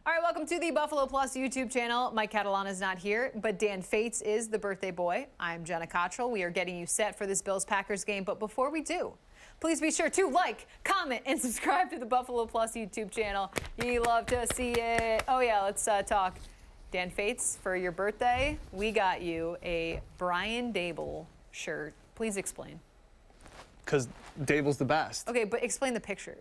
All right, welcome to the Buffalo Plus YouTube channel. Mike Catalana is not here, but Dan Fates is the birthday boy. I'm Jenna Cottrell. We are getting you set for this Bills-Packers game, but before we do, please be sure to like, comment, and subscribe to the Buffalo Plus YouTube channel. You love to see it. Oh yeah, let's talk. Dan Fates, for your birthday, we got you a Brian Daboll shirt. Please explain. Because Daboll's the best. Okay, but explain the picture.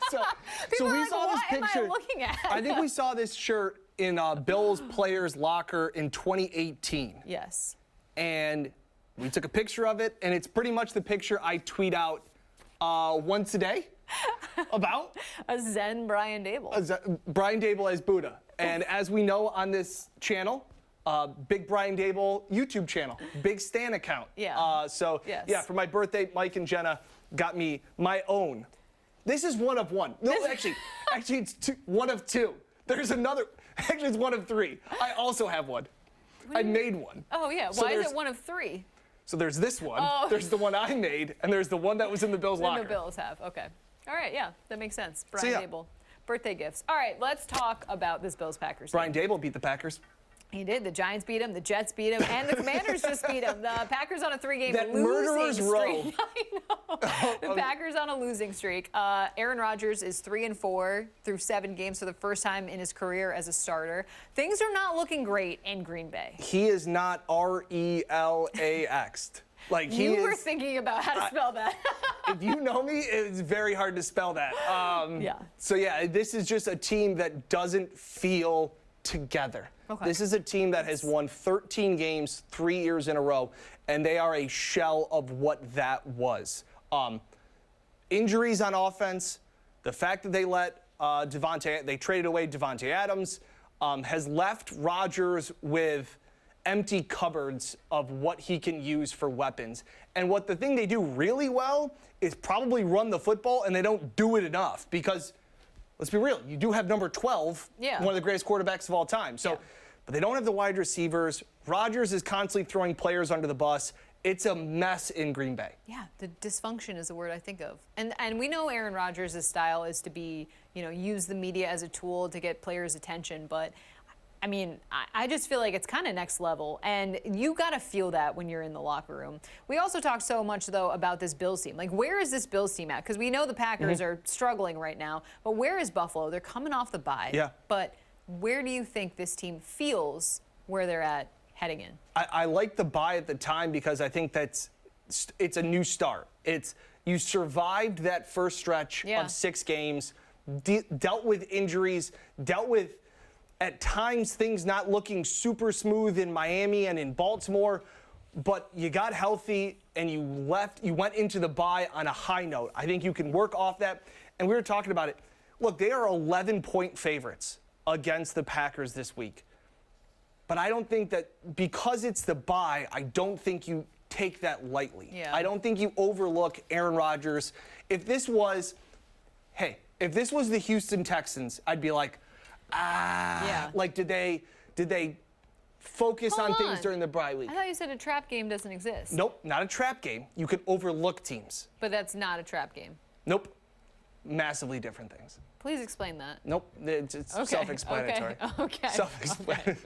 so we saw this picture. What am I looking at? I think we saw this shirt in Bill's players' locker in 2018. Yes. And we took a picture of it, and it's pretty much the picture I tweet out once a day about. A Zen Brian Daboll. Brian Daboll as Buddha. And as we know on this channel, big Brian Daboll YouTube channel, big Stan account. Yeah. Yes. Yeah, for my birthday, Mike and Jenna got me my own. This is one of one. No, actually, it's one of two. There's another. Actually, it's one of three. I also have one. I made one. Oh yeah. So why is it one of three? So there's this one. Oh. There's the one I made, and there's the one that was in the Bills' locker. The Bills have. Okay. All right. Yeah, that makes sense. Brian So, yeah. Daboll. Birthday gifts. All right, let's talk about this Bills-Packers Brian game. Daboll beat the Packers. He did. The Giants beat him, the Jets beat him, and the Commanders just beat him. The Packers on a three-game That losing murderer's streak. row. I know. The Packers on a losing streak. Aaron Rodgers is 3-4 through 7 games for the first time in his career as a starter. Things are not looking great in Green Bay. He is not RELAXed. Like he You were is, thinking about how to spell that. If you know me, it's very hard to spell that. Yeah. So yeah, this is just a team that doesn't feel together. Okay. This is a team that has won 13 games 3 years in a row, and they are a shell of what that was. Injuries on offense, the fact that they let they traded away Davante Adams, has left Rodgers with empty cupboards of what he can use for weapons. And what the thing they do really well is probably run the football, and they don't do it enough because, let's be real, you do have number 12, one of the greatest quarterbacks of all time. So, but they don't have the wide receivers. Rodgers is constantly throwing players under the bus. It's a mess in Green Bay. Yeah, the dysfunction is the word I think of. And we know Aaron Rodgers' style is to be, use the media as a tool to get players' attention, but I mean, I just feel like it's kind of next level, and you got to feel that when you're in the locker room. We also talked so much, though, about this Bills team. Like, where is this Bills team at? Because we know the Packers are struggling right now, but where is Buffalo? They're coming off the bye. Yeah. But where do you think this team feels where they're at heading in? I like the bye at the time because I think it's a new start. You survived that first stretch of 6 games, dealt with injuries, dealt with at times things not looking super smooth in Miami and in Baltimore, but you got healthy and you went into the bye on a high note. I think you can work off that. And we were talking about it. Look, they are 11-point favorites against the Packers this week. But I don't think that because it's the bye, I don't think you take that lightly. Yeah. I don't think you overlook Aaron Rodgers. If this was the Houston Texans, I'd be like, like, did they focus on things during the bye week? I thought you said a trap game doesn't exist. Nope, not a trap game. You could overlook teams. But that's not a trap game. Nope. Massively different things. Please explain that. Nope, it's self-explanatory. Okay. Self-explanatory.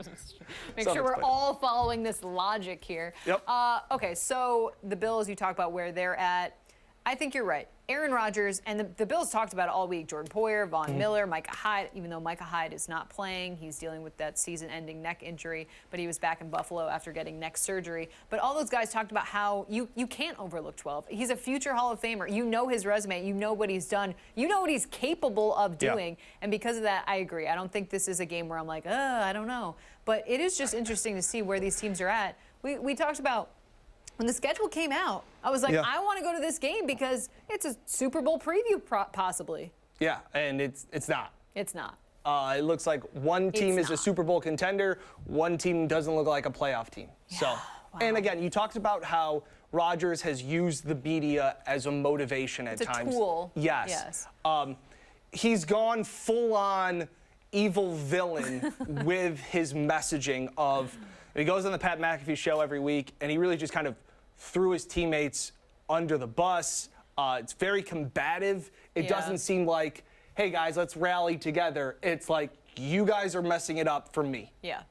Make sure we're all following this logic here. Yep. Okay, so the Bills, you talk about where they're at. I think you're right. Aaron Rodgers, and the Bills talked about it all week. Jordan Poyer, Von Miller, Micah Hyde, even though Micah Hyde is not playing. He's dealing with that season-ending neck injury, but he was back in Buffalo after getting neck surgery. But all those guys talked about how you can't overlook 12. He's a future Hall of Famer. You know his resume. You know what he's done. You know what he's capable of doing. Yeah. And because of that, I agree. I don't think this is a game where I'm like, I don't know. But it is just interesting to see where these teams are at. We talked about when the schedule came out, I was like, I want to go to this game because it's a Super Bowl preview, possibly. Yeah, and it's not. It's not. It looks like one team is a Super Bowl contender, one team doesn't look like a playoff team. Yeah. So, and again, you talked about how Rodgers has used the media as a motivation at times. It's a tool. Yes. He's gone full-on evil villain with his messaging of. He goes on the Pat McAfee show every week, and he really just kind of threw his teammates under the bus. It's very combative. It doesn't seem like, hey, guys, let's rally together. It's like, you guys are messing it up for me. Yeah.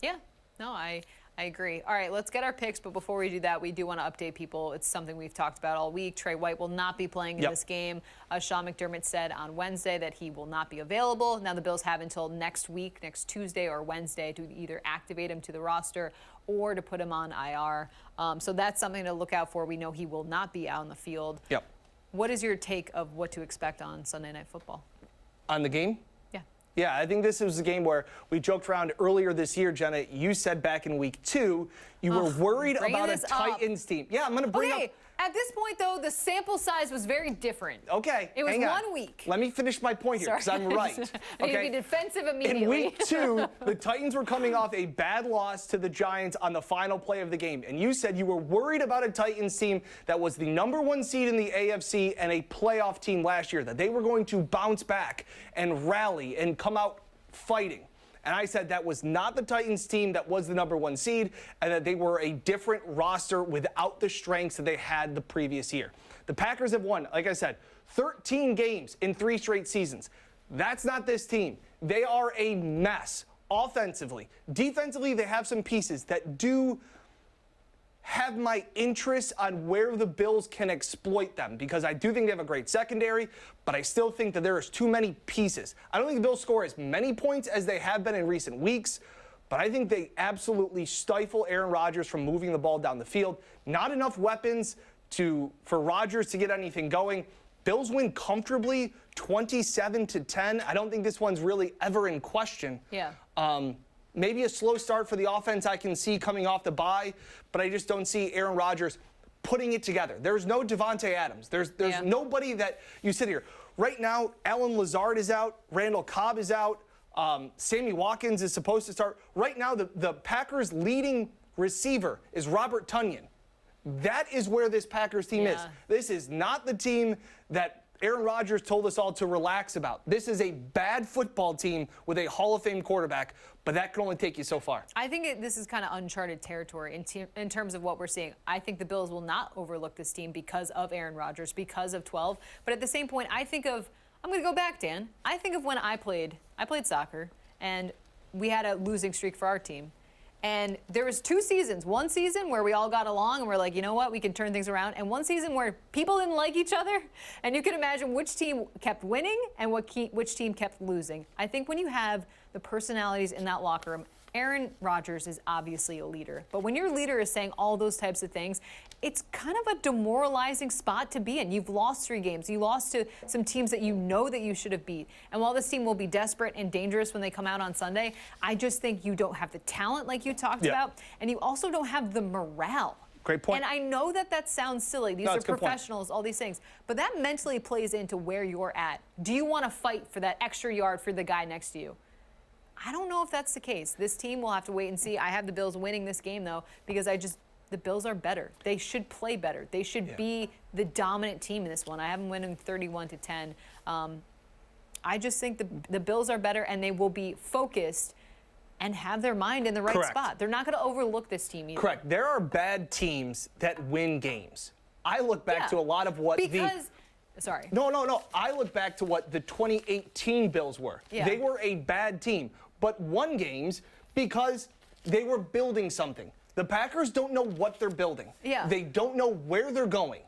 Yeah. No, I agree. All right, let's get our picks, but before we do that, we do want to update people. It's something we've talked about all week. Trey White will not be playing in this game. Sean McDermott said on Wednesday that he will not be available. Now the Bills have until next week, next Tuesday or Wednesday, to either activate him to the roster or to put him on IR. So that's something to look out for. We know he will not be out on the field. Yep. What is your take of what to expect on Sunday Night Football? On the game? Yeah, I think this was a game where we joked around earlier this year, Jenna. You said back in week 2 you were worried about a Titans team. Yeah, I'm going to bring up. At this point, though, the sample size was very different. Okay, it was 1 week. Let me finish my point here, because I'm right. Okay. You'd be defensive immediately. In week 2, the Titans were coming off a bad loss to the Giants on the final play of the game, and you said you were worried about a Titans team that was the #1 seed in the AFC and a playoff team last year, that they were going to bounce back and rally and come out fighting. And I said that was not the Titans team that was the #1 seed, and that they were a different roster without the strengths that they had the previous year. The Packers have won, like I said, 13 games in 3 straight seasons. That's not this team. They are a mess offensively. Defensively, they have some pieces that do have my interest on where the Bills can exploit them, because I do think they have a great secondary, but I still think that there is too many pieces. I don't think the Bills score as many points as they have been in recent weeks, but I think they absolutely stifle Aaron Rodgers from moving the ball down the field. Not enough weapons for Rodgers to get anything going. Bills win comfortably 27-10. I don't think this one's really ever in question. Yeah. Maybe a slow start for the offense I can see coming off the bye, but I just don't see Aaron Rodgers putting it together. There's no Devontae Adams. There's nobody that you sit here. Right now, Allen Lazard is out. Randall Cobb is out. Sammy Watkins is supposed to start. Right now, the Packers' leading receiver is Robert Tonyan. That is where this Packers team is. This is not the team that Aaron Rodgers told us all to relax about. This is a bad football team with a Hall of Fame quarterback, but that can only take you so far. I think this is kind of uncharted territory in terms of what we're seeing. I think the Bills will not overlook this team because of Aaron Rodgers, because of 12. But at the same point, I'm going to go back, Dan. I think of when I played soccer, and we had a losing streak for our team. And there was 2 seasons. One season where we all got along and we're like, you know what, we can turn things around. And one season where people didn't like each other. And you can imagine which team kept winning and which team kept losing. I think when you have the personalities in that locker room, Aaron Rodgers is obviously a leader. But when your leader is saying all those types of things, it's kind of a demoralizing spot to be in. You've lost 3 games. You lost to some teams that you know that you should have beat. And while this team will be desperate and dangerous when they come out on Sunday, I just think you don't have the talent like you talked about, and you also don't have the morale. Great point. And I know that sounds silly. These are professionals, all these things. But that mentally plays into where you're at. Do you want to fight for that extra yard for the guy next to you? I don't know if that's the case. This team will have to wait and see. I have the Bills winning this game, though, because the Bills are better. They should play better. They should be the dominant team in this one. I have them winning 31-10. I just think the Bills are better, and they will be focused and have their mind in the right spot. They're not going to overlook this team either. Correct. There are bad teams that win games. I look back to a lot of what Sorry. No. I look back to what the 2018 Bills were. Yeah. They were a bad team, but won games because they were building something. The Packers don't know what they're building. Yeah. They don't know where they're going.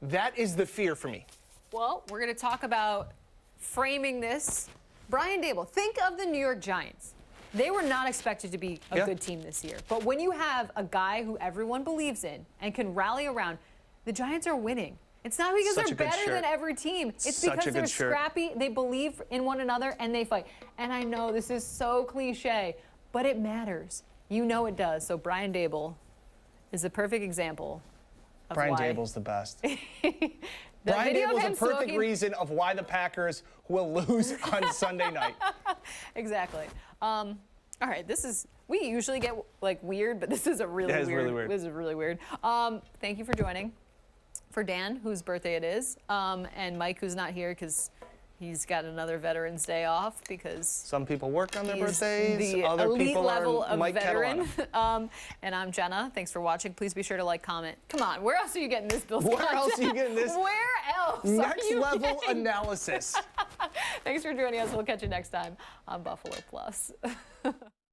That is the fear for me. Well, we're going to talk about framing this. Brian Daboll, think of the New York Giants. They were not expected to be a good team this year. But when you have a guy who everyone believes in and can rally around, the Giants are winning. It's not because they're better than every team. It's because they're scrappy, they believe in one another, and they fight. And I know this is so cliche, but it matters. You know it does. So Brian Daboll is the perfect example of Brian why. Daboll's the best. Brian Daboll's the perfect reason of why the Packers will lose on Sunday night. Exactly. All right, we usually get weird, but this is really weird. This is really weird. Thank you for joining. For Dan, whose birthday it is, and Mike, who's not here because he's got another Veterans Day off because some people work on their birthdays. The other elite people level are of Mike veteran. And I'm Jenna. Thanks for watching. Please be sure to comment. Come on, where else are you getting this, Bills? Where else are you getting this? Where else? Next level analysis. Thanks for joining us. We'll catch you next time on Buffalo Plus.